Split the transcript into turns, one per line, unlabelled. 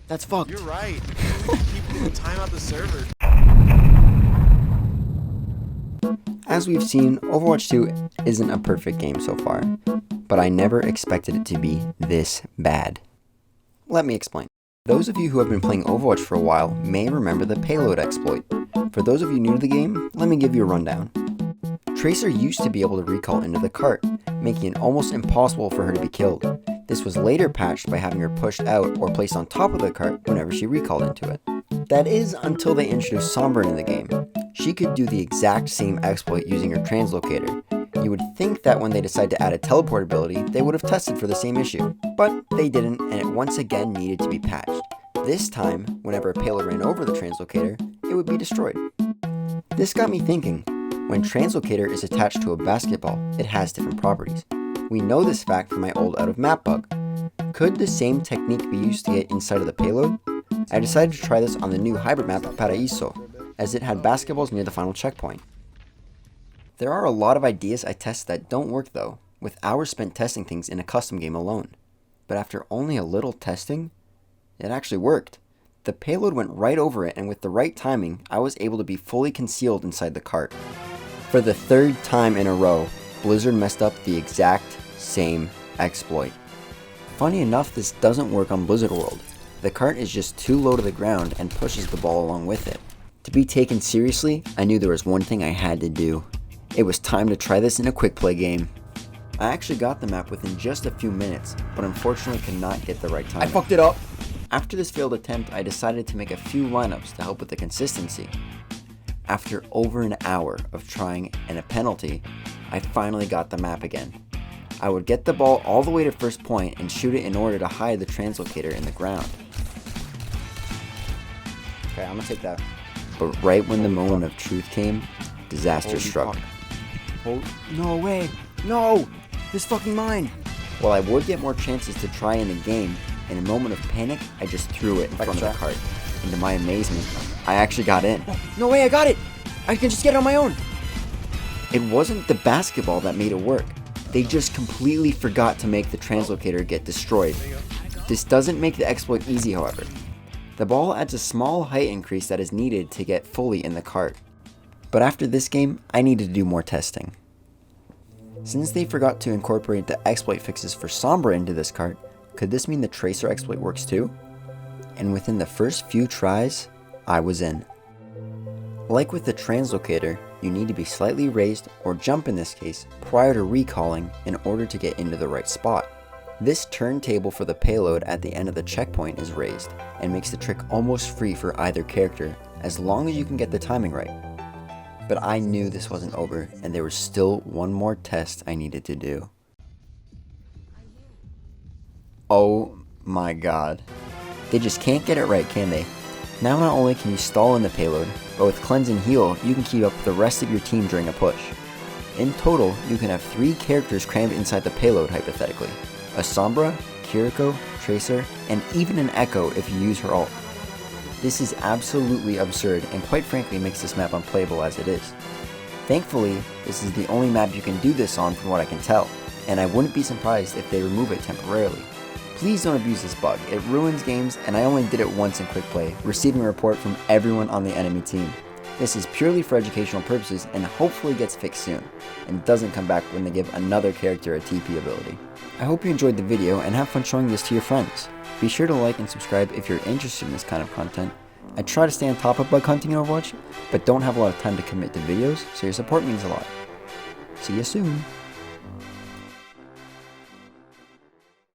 That's fucked.
You're right. Keep moving time out the server.
As we've seen, Overwatch 2 isn't a perfect game so far, but I never expected it to be this bad. Let me explain. Those of you who have been playing Overwatch for a while may remember the payload exploit. For those of you new to the game, let me give you a rundown. Tracer used to be able to recall into the cart, making it almost impossible for her to be killed. This was later patched by having her pushed out or placed on top of the cart whenever she recalled into it. That is until they introduced Sombra into the game. She could do the exact same exploit using her translocator. You would think that when they decided to add a teleport ability, they would have tested for the same issue. But they didn't, and it once again needed to be patched. This time, whenever a payload ran over the translocator, it would be destroyed. This got me thinking. When translocator is attached to a basketball, it has different properties. We know this fact from my old out of map bug. Could the same technique be used to get inside of the payload? I decided to try this on the new hybrid map Paraíso, as it had basketballs near the final checkpoint. There are a lot of ideas I tested that don't work though, with hours spent testing things in a custom game alone. But after only a little testing, it actually worked. The payload went right over it, and with the right timing, I was able to be fully concealed inside the cart. For the third time in a row, Blizzard messed up the exact same exploit. Funny enough, this doesn't work on Blizzard World. The cart is just too low to the ground and pushes the ball along with it. To be taken seriously, I knew there was one thing I had to do. It was time to try this in a quick play game. I actually got the map within just a few minutes, but unfortunately could not get the right time. I fucked it up! After this failed attempt, I decided to make a few lineups to help with the consistency. After over an hour of trying and a penalty, I finally got the map again. I would get the ball all the way to first point and shoot it in order to hide the translocator in the ground.
Okay, I'm gonna take that.
But right when the moment of truth came, disaster struck.
No way! No! This fucking mine!
While I would get more chances to try in the game, in a moment of panic, I just threw it in front of the cart. And to my amazement, I actually got in.
No way, I got it! I can just get it on my own!
It wasn't the basketball that made it work. They just completely forgot to make the translocator get destroyed. This doesn't make the exploit easy, however. The ball adds a small height increase that is needed to get fully in the cart. But after this game, I needed to do more testing. Since they forgot to incorporate the exploit fixes for Sombra into this cart, could this mean the Tracer exploit works too? And within the first few tries, I was in. Like with the translocator, you need to be slightly raised, or jump in this case, prior to recalling in order to get into the right spot. This turntable for the payload at the end of the checkpoint is raised, and makes the trick almost free for either character, as long as you can get the timing right. But I knew this wasn't over, and there was still one more test I needed to do. Oh my god. They just can't get it right, can they? Now not only can you stall in the payload, but with cleanse and heal, you can keep up with the rest of your team during a push. In total, you can have 3 characters crammed inside the payload hypothetically. A Sombra, Kiriko, Tracer, and even an Echo if you use her ult. This is absolutely absurd and quite frankly makes this map unplayable as it is. Thankfully, this is the only map you can do this on from what I can tell, and I wouldn't be surprised if they remove it temporarily. Please don't abuse this bug, it ruins games and I only did it once in quick play, receiving a report from everyone on the enemy team. This is purely for educational purposes and hopefully gets fixed soon, and doesn't come back when they give another character a TP ability. I hope you enjoyed the video and have fun showing this to your friends. Be sure to like and subscribe if you're interested in this kind of content. I try to stay on top of bug hunting in Overwatch, but don't have a lot of time to commit to videos, so your support means a lot. See you soon!